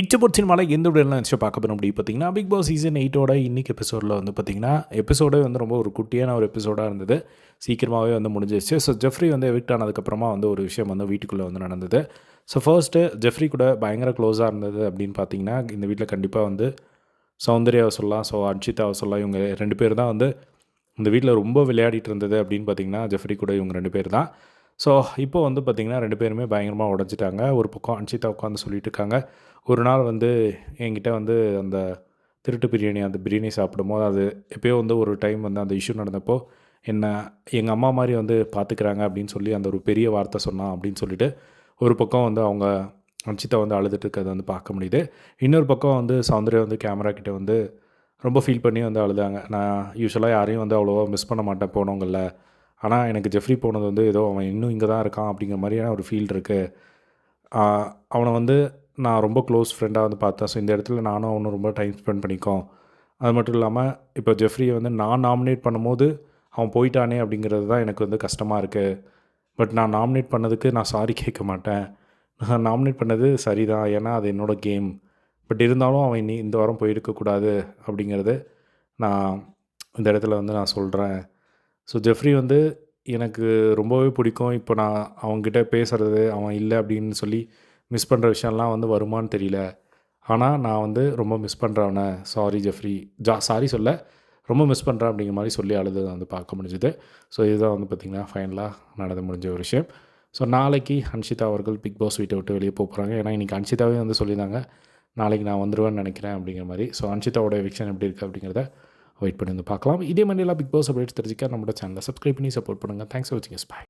இச்சபோட் சினிமாவில் எந்த விடலாம் நினச்சி பார்க்க போகிறோம் அப்படி பார்த்தீங்கன்னா பிக் பாஸ் சீசன் 8ஓட இன்றைக்கி எபிசோடில் வந்து பார்த்திங்கன்னா எபிசோடே வந்து ரொம்ப ஒரு குட்டியான ஒரு எபிசோடாக இருந்தது. சீக்கிரமாகவே வந்து முடிஞ்சிருச்சு. ஸோ ஜெஃப்ரி வந்து எவிக்ட் ஆனதுக்கப்புறமா வந்து ஒரு விஷயம் வந்து வீட்டுக்குள்ளே வந்து நடந்தது. ஸோ ஃபர்ஸ்ட்டு ஜெஃப்ரி கூட பயங்கர க்ளோஸாக இருந்தது அப்படின்னு பார்த்தீங்கன்னா இந்த வீட்டில் கண்டிப்பாக வந்து சௌந்தர்யாவை சொல்லலாம், ஸோ அன்ஷிதாவை சொல்லலாம். இவங்க 2 பேர் தான் வந்து இந்த வீட்டில் ரொம்ப விளையாடிட்டு இருந்தது அப்படின்னு பார்த்தீங்கன்னா ஜெஃப்ரி கூட இவங்க 2 பேர் தான். ஸோ இப்போ வந்து பார்த்திங்கன்னா 2 பேருமே பயங்கரமாக உடஞ்சிட்டாங்க. ஒரு பக்கம் அன்ஷிதா உட்காந்து சொல்லிட்டு இருக்காங்க. ஒரு நாள் வந்து என்கிட்ட வந்து அந்த திருட்டு பிரியாணி அந்த பிரியாணி சாப்பிடும்போது அது எப்போயோ வந்து ஒரு டைம் வந்து அந்த இஷ்யூ நடந்தப்போ என்ன எங்கள் அம்மா மாதிரி வந்து பார்த்துக்கிறாங்க அப்படின்னு சொல்லி அந்த ஒரு பெரிய வார்த்தை சொன்னான் அப்படின்னு சொல்லிட்டு ஒரு பக்கம் வந்து அவங்க அன்ஷிதா வந்து அழுதுட்டு இருக்கிறத வந்து பார்க்க முடியுது. இன்னொரு பக்கம் வந்து சௌந்தர்யா வந்து கேமரா கிட்ட வந்து ரொம்ப ஃபீல் பண்ணி வந்து அழுதாங்க. நான் யூஸ்வலாக யாரையும் வந்து அவ்வளோவா மிஸ் பண்ண மாட்டேன் போனவங்களில். ஆனால் எனக்கு ஜெஃப்ரி போனது வந்து ஏதோ அவன் இன்னும் இங்கே தான் இருக்கான் அப்படிங்கிற மாதிரியான ஒரு ஃபீல் இருக்குது. அவனை வந்து நான் ரொம்ப க்ளோஸ் ஃப்ரெண்டாக வந்து பார்த்தேன். ஸோ இந்த இடத்துல நானும் அவனும் ரொம்ப டைம் ஸ்பெண்ட் பண்ணிக்கோம். அது மட்டும் இல்லாமல் இப்போ ஜெஃப்ரியை வந்து நான் நாமினேட் பண்ணும்போது அவன் போயிட்டானே அப்படிங்கிறது தான் எனக்கு வந்து கஷ்டமாக இருக்குது. பட் நான் நாமினேட் பண்ணதுக்கு நான் சாரி கேட்க மாட்டேன். நான் நாமினேட் பண்ணது சரிதான், ஏன்னா அது என்னோடய கேம். பட் இருந்தாலும் அவன் இனி இந்த வாரம் போயிருக்கக்கூடாது அப்படிங்கிறது நான் இந்த இடத்துல வந்து நான் சொல்கிறேன். ஸோ ஜெஃப்ரி வந்து எனக்கு ரொம்பவே பிடிக்கும். இப்போ நான் அவங்ககிட்ட பேசுகிறது அவன் இல்லை அப்படின்னு சொல்லி மிஸ் பண்ணுற விஷயம்லாம் வந்து வருமானு தெரியல. ஆனால் நான் வந்து ரொம்ப மிஸ் பண்ணுறேன் அவனை. சாரி ஜெஃப்ரி, சாரி சொல்ல, ரொம்ப மிஸ் பண்ணுறேன் அப்படிங்கிற மாதிரி சொல்லி அழுததை வந்து பார்க்க முடிஞ்சுது. ஸோ இதுதான் வந்து பார்த்திங்கன்னா ஃபைனலாக நடந்து முடிஞ்ச ஒரு விஷயம். ஸோ நாளைக்கு ஹன்ஷிதா அவர்கள் பிக் பாஸ் வீட்டை விட்டு வெளியே போகிறாங்க. ஏன்னா இன்றைக்கி ஹன்ஷிதாவே வந்து சொல்லியிருந்தாங்க, நாளைக்கு நான் வந்துடுவேன்னு நினைக்கிறேன் அப்படிங்கிற மாதிரி. ஸோ ஹன்ஷிதாவோட எவிக்ஷன் எப்படி இருக்குது அப்படிங்கிறத வெயிட் பண்ணி வந்து பார்க்கலாம். இதே மாதிரிலாம் பிக் பாஸ் அப்டேட்ஸ் தெரிஞ்சிக்க நம்மளோட சேனலை சப்ஸ்கிரைப் பண்ணி சப்போர்ட் பண்ணுங்கள். தேங்க்ஸ் ஃபார் வாட்சிங். பை.